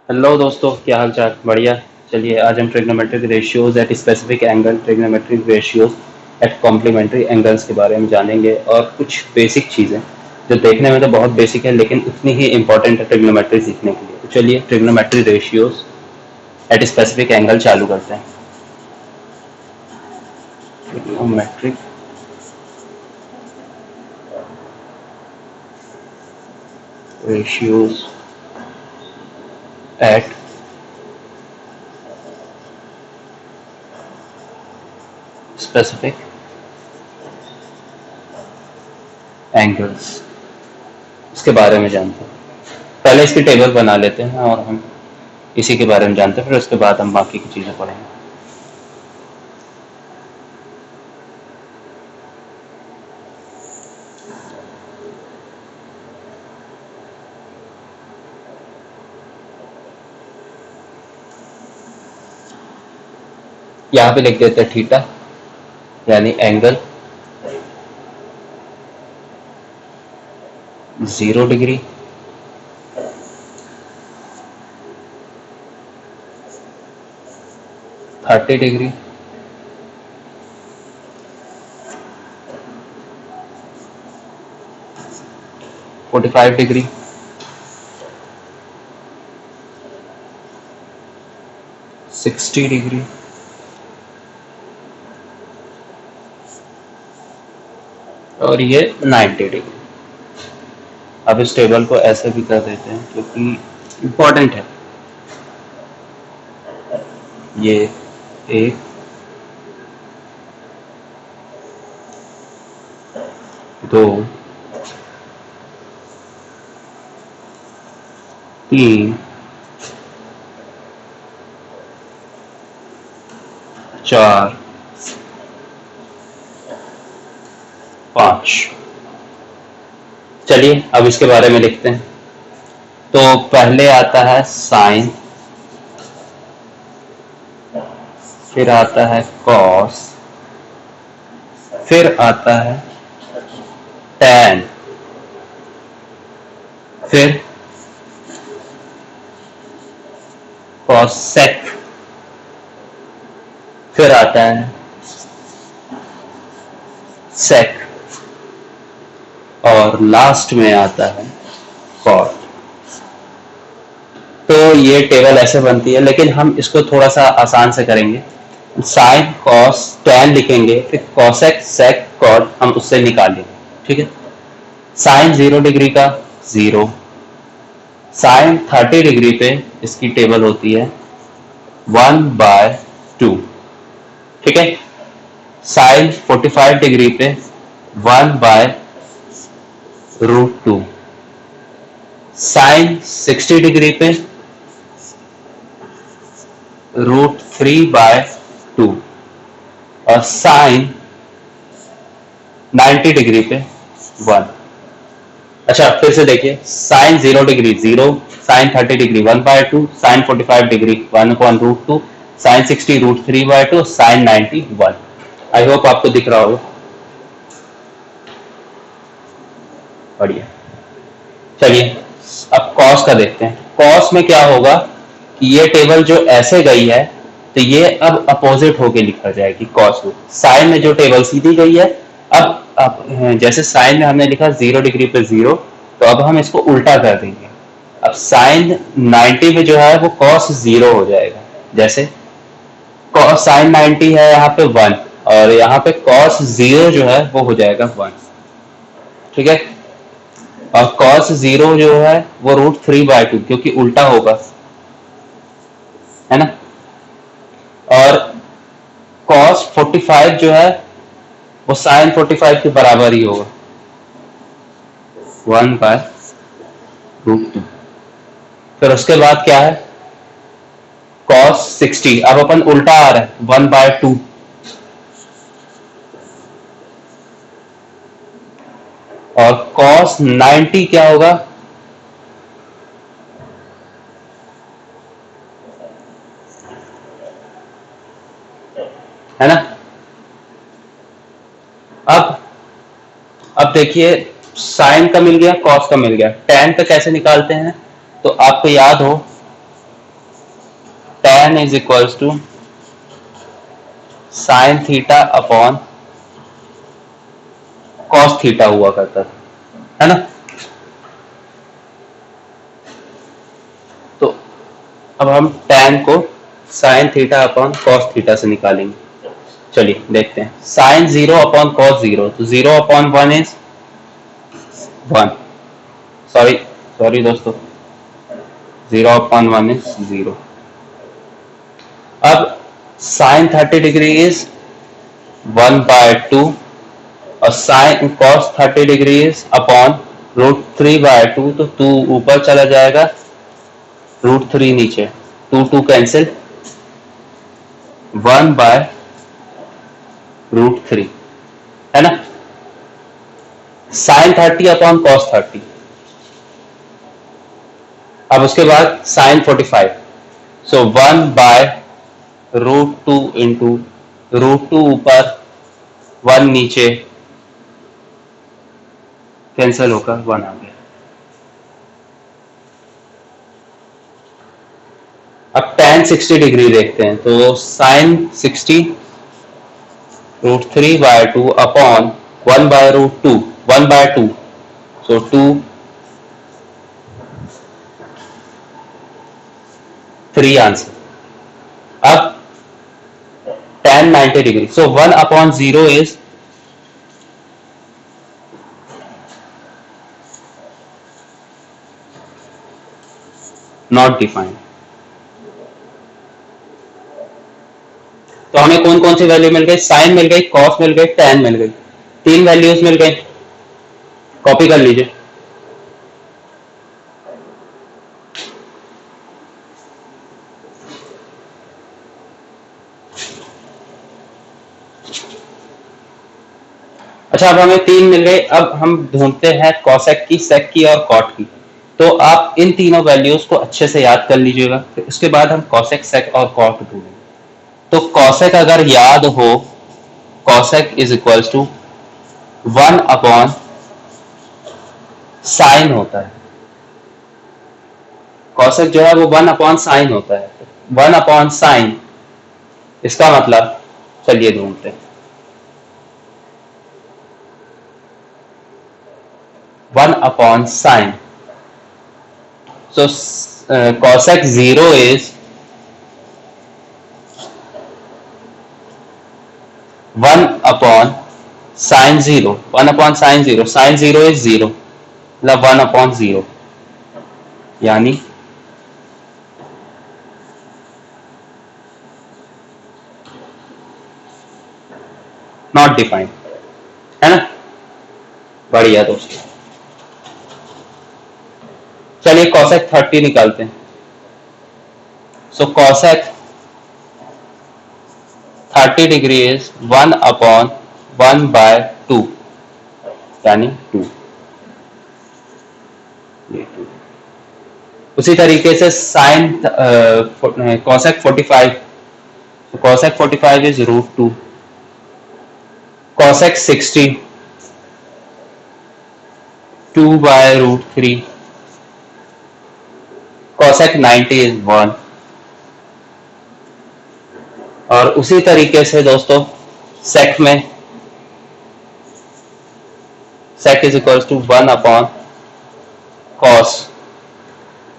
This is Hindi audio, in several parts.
हेलो दोस्तों, क्या हाल चाल? बढ़िया। चलिए आज हम trigonometric ratios at specific angle, trigonometric ratios at complementary angles के बारे में जानेंगे और कुछ बेसिक चीज़ें जो देखने में तो बहुत बेसिक है लेकिन उतनी ही इंपॉर्टेंट है ट्रिग्नोमेट्री सीखने के लिए। तो चलिए trigonometry ratios at specific angle चालू करते हैं। Trigonometric ratios at specific angles, इसके बारे में जानते हैं। पहले इसकी टेबल बना लेते हैं और हम इसी के बारे में जानते हैं, फिर उसके बाद हम बाकी की चीज़ें पढ़ेंगे। यहाँ पे लिख देते हैं थीटा यानी angle 0 degree, 30 degree, 45 degree, 60 degree और ये 90 डिग्री। अब इस टेबल को ऐसे भी कर देते हैं क्योंकि इम्पोर्टेंट है। ये 1, 2, 3, 4, 5। चलिए अब इसके बारे में लिखते हैं। तो पहले आता है साइन, फिर आता है कॉस, फिर आता है टैन, फिर कॉसेक, फिर आता है सेक और लास्ट में आता है कॉट। तो ये टेबल ऐसे बनती है लेकिन हम इसको थोड़ा सा आसान से करेंगे। साइन कॉस टैन लिखेंगे, फिर कॉसेक सेक कॉट हम उससे निकालेंगे। ठीक है। साइन 0 डिग्री का 0, साइन 30 डिग्री पे इसकी टेबल होती है 1/2। ठीक है। साइन 45 डिग्री पे 1/√2, साइन 60 डिग्री पे √3/2 और साइन 90 डिग्री पे 1। अच्छा फिर से देखिए, sine 0 degree 0, sine 30 degree 1/2, sine 45 degree 1/√2, sine 60 √3/2, sine 90 1। I hope आपको दिख रहा होगा। बढ़िया। चलिए अब कॉस का देखते हैं। कॉस में क्या होगा कि ये टेबल जो ऐसे गई है तो ये अब अपोजिट होके लिखा जाएगी कॉस को। साइन में जो टेबल सीधी गई है, अब जैसे साइन में हमने लिखा 0 डिग्री पे 0, तो अब हम इसको उल्टा कर देंगे। अब साइन 90 में जो है वो कॉस 0 हो जाएगा। जैसे कॉस साइन 90 है यहाँ पे 1 और यहाँ पे कॉस 0 जो है वो हो जाएगा 1। ठीक है। और cos 0 जो है वो √3/2 क्योंकि उल्टा होगा, है ना। और cos 45 जो है वो sin 45 के बराबर ही होगा 1/√2। फिर उसके बाद क्या है, cos 60, अब अपन उल्टा आ रहा है 1/2 और cos 90 क्या होगा, है ना। अब देखिए, साइन का मिल गया, कॉस का मिल गया, टैन का कैसे निकालते हैं। तो आपको याद हो tan is equals to sine theta upon cos theta हुआ करता था, है ना। तो अब हम tan को sign theta upon cos theta से निकालेंगे। चलिए देखते हैं। साइन 0 अपॉन कॉस 0, तो 0 अपॉन 1 इज 1, सॉरी सॉरी दोस्तों, 0 अपॉन 1 इज 0। अब साइन 30 डिग्री इज 1/2 और sine cos 30 degree is upon √3/2, तो 2 ऊपर चला जाएगा, √3 नीचे, 2 कैंसिल, 1/√3, है ना। Sine 30 upon cos 30। अब उसके बाद साइन 45, सो 1/√2 इंटू √2 ऊपर, 1 नीचे, कैंसिल होकर 1 आ गया। अब tan 60 डिग्री देखते हैं, तो साइन 60 √3/2 अपॉन 1/√2, 1/2, सो 2, 3 आंसर। अब tan 90 degree, so 1 upon 0 is not defined. तो हमें कौन कौन सी वैल्यू मिल गई? साइन मिल गई, कॉस मिल गई, tan मिल गई, 3 वैल्यूज मिल गई। कॉपी कर लीजिए। अच्छा, अब हमें 3 मिल गए। अब हम ढूंढते हैं कॉसेक की, सेक की और कॉट की। तो आप इन तीनों वैल्यूज को अच्छे से याद कर लीजिएगा, फिर उसके बाद हम कॉसेक, सेक और कॉट ढूंढेंगे। तो कॉसेक अगर याद हो, cosec is equals to 1 upon sine होता है। कॉसेक जो है वो 1 अपॉन साइन होता है, 1 अपॉन साइन, इसका मतलब, चलिए ढूंढते हैं। 1 upon sine. So cosec 0 is 1 upon sine 0. 1 upon sine 0. Sine 0 is 0. मतलब 1 upon 0, यानी नॉट डिफाइंड, है ना। बढ़िया दोस्तों, चलिए cosec 30 निकालते हैं। So cosec 30 degree is 1 upon 1/2, यानी 2। उसी तरीके से sine cosec 45, cosec 45 is √2, cosec 60 2/√3, cosec 90 is 1। और उसी तरीके से दोस्तों sec में sec is equals to 1 upon cos,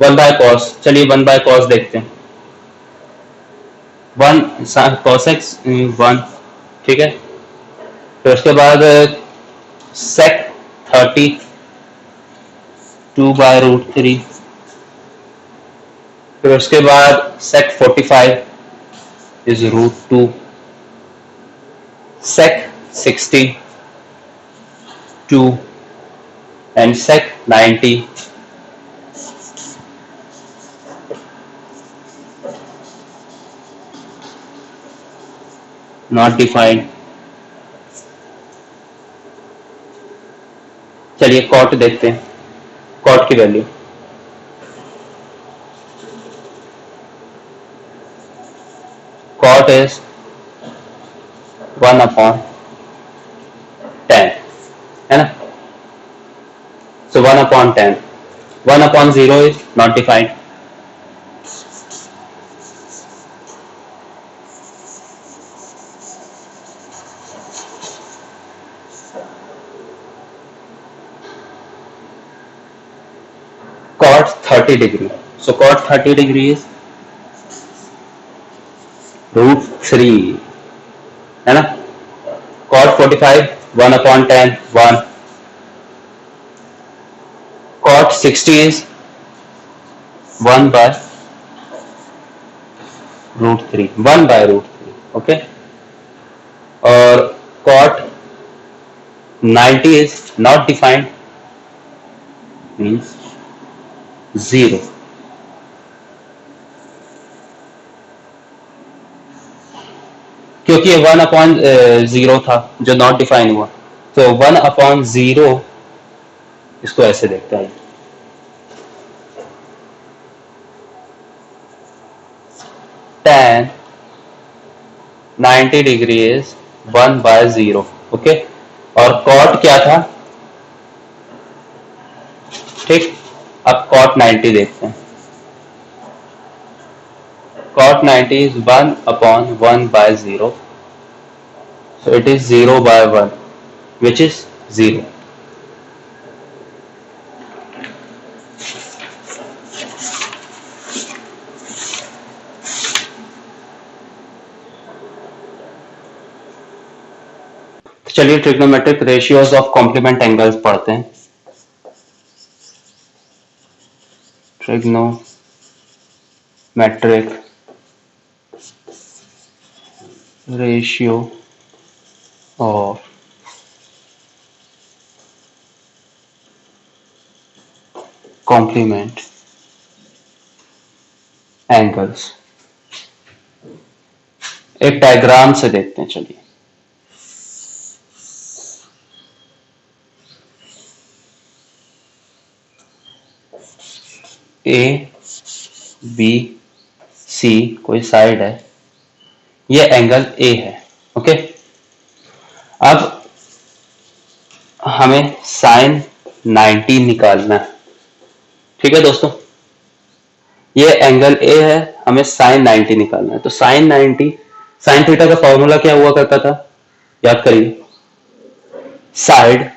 1/cos। चलिए 1/cos देखते हैं। 1 cosec 1, ठीक है। फिर उसके बाद sec 30 2/√3, फिर उसके बाद sec 45 is √2, sec 60 2 and sec 90 not defined। चलिए कॉट देखते हैं, कॉट की वैल्यू। कॉट इज 1 अपॉन 10, है ना। सो 1 upon 10, 1 upon 0 is not defined. 30 degree. So cot 30 degree is √3, है ना. Cot 45 1/10 1. Cot 60 is 1/√3, 1/√3. Okay. और cot 90 is not defined, means 0. क्योंकि ये 1/0 था जो नॉट डिफाइन हुआ, तो 1/0 इसको ऐसे देखते हैं. tan 90 degree is 1/0. ओके. और cot क्या था, ठीक. अब cot 90 देखते हैं. cot 90 is 1/1/0, so it is 0/1, which is 0. चलिए trigonometric ratios of complementary angles पढ़ते हैं. Trigonometric ratio of complementary angles एक डायग्राम से देखते हैं. चलिए, ए बी सी कोई साइड है, ये एंगल ए है. ओके. अब हमें साइन 90 निकालना है. ठीक है दोस्तों, ये एंगल ए है, हमें साइन 90 निकालना है. तो साइन 90, साइन थीटा का फॉर्मूला क्या हुआ करता था, याद करिए. Side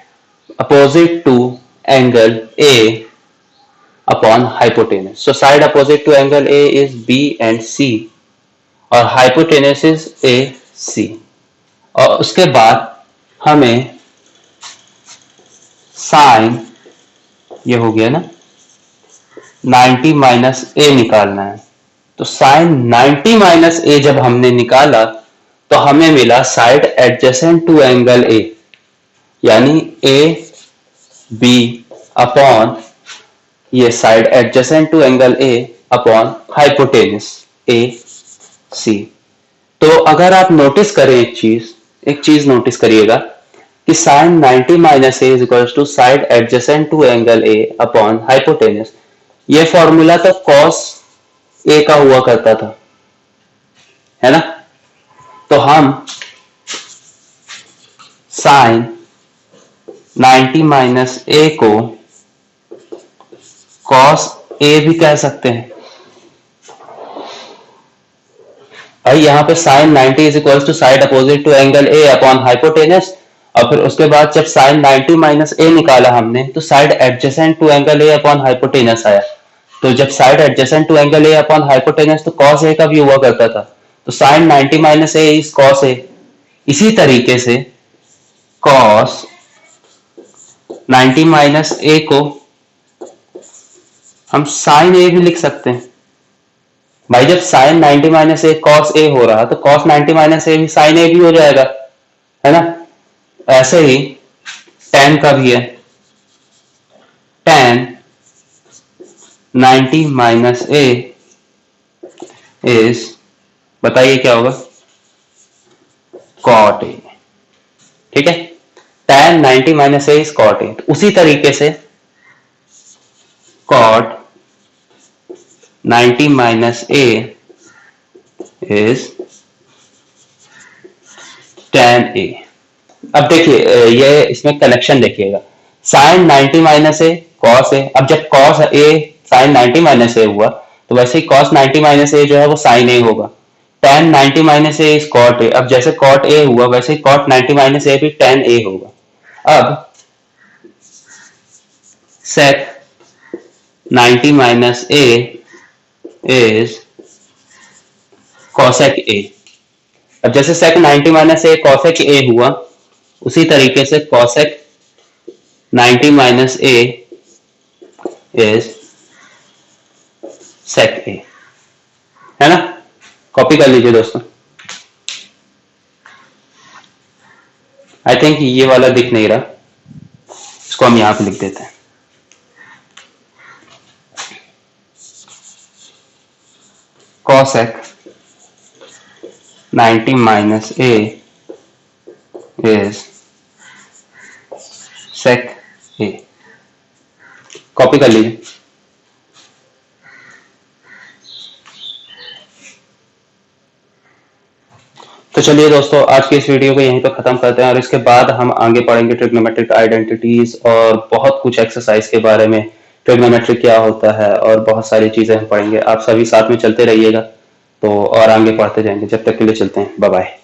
opposite to angle A upon hypotenuse. So side opposite to angle A is B and C और hypotenuse is AC. और उसके बाद हमें साइन, ये हो गया ना, 90 माइनस A निकालना है. तो साइन 90 माइनस A जब हमने निकाला तो हमें मिला side adjacent to angle A, यानी A B अपॉन ये side adjacent to angle A upon hypotenuse A C. तो अगर आप नोटिस करें एक चीज नोटिस करिएगा कि sine 90 minus A is equals to side adjacent to angle A upon hypotenuse. ये फॉर्मूला तो कॉस ए का हुआ करता था, है ना. तो हम साइन 90 माइनस ए को cos A भी कह सकते हैं. भाई यहां पे sin 90 is equals to side opposite to angle A upon hypotenuse, और फिर उसके बाद जब sin 90 माइनस A निकाला हमने तो side adjacent to angle A upon hypotenuse आया. तो जब side adjacent to angle A upon hypotenuse तो cos A का भी हुआ करता था. तो sin 90 minus A is cos A. इसी तरीके से cos 90 माइनस A को हम साइन ए भी लिख सकते हैं. भाई जब sign 90 minus A cos A हो रहा तो कॉस 90 माइनस ए भी साइन ए भी हो जाएगा, है ना. ऐसे ही tan का भी है. tan 90 माइनस ए इज, बताइए क्या होगा, cot ए. ठीक है, tan 90 minus A is cot ए. उसी तरीके से cot 90 minus A is tan A. अब देखिए ये इसमें कनेक्शन देखिएगा, sin 90 minus A cos A. अब जब cos A sin 90 माइनस ए हुआ तो वैसे ही cos 90 माइनस ए जो है वो sin A होगा. tan 90 minus A is cot A. अब जैसे cot A हुआ वैसे ही cot 90 माइनस ए भी tan A होगा. अब sec 90 minus A is cosec ए। अब जैसे सेक 90 माइनस ए कॉसेक ए हुआ, उसी तरीके से cosec 90 minus A is sec A, है ना। कॉपी कर लीजिए दोस्तों। आई थिंक ये वाला दिख नहीं रहा, इसको हम यहां पे लिख देते हैं। Cosec 90 minus A is sec A. Copy कर लीजिए। तो चलिए दोस्तों, आज की इस वीडियो को यहीं पर खत्म करते हैं और इसके बाद हम आगे पढ़ेंगे ट्रिग्नोमेट्रिक आइडेंटिटीज और बहुत कुछ एक्सरसाइज के बारे में, ट्रिग्नोमेट्रिक क्या होता है और बहुत सारी चीजें हम पढ़ेंगे। आप सभी साथ में चलते रहिएगा तो और आगे पढ़ते जाएंगे। जब तक के लिए चलते हैं, बाय बाय।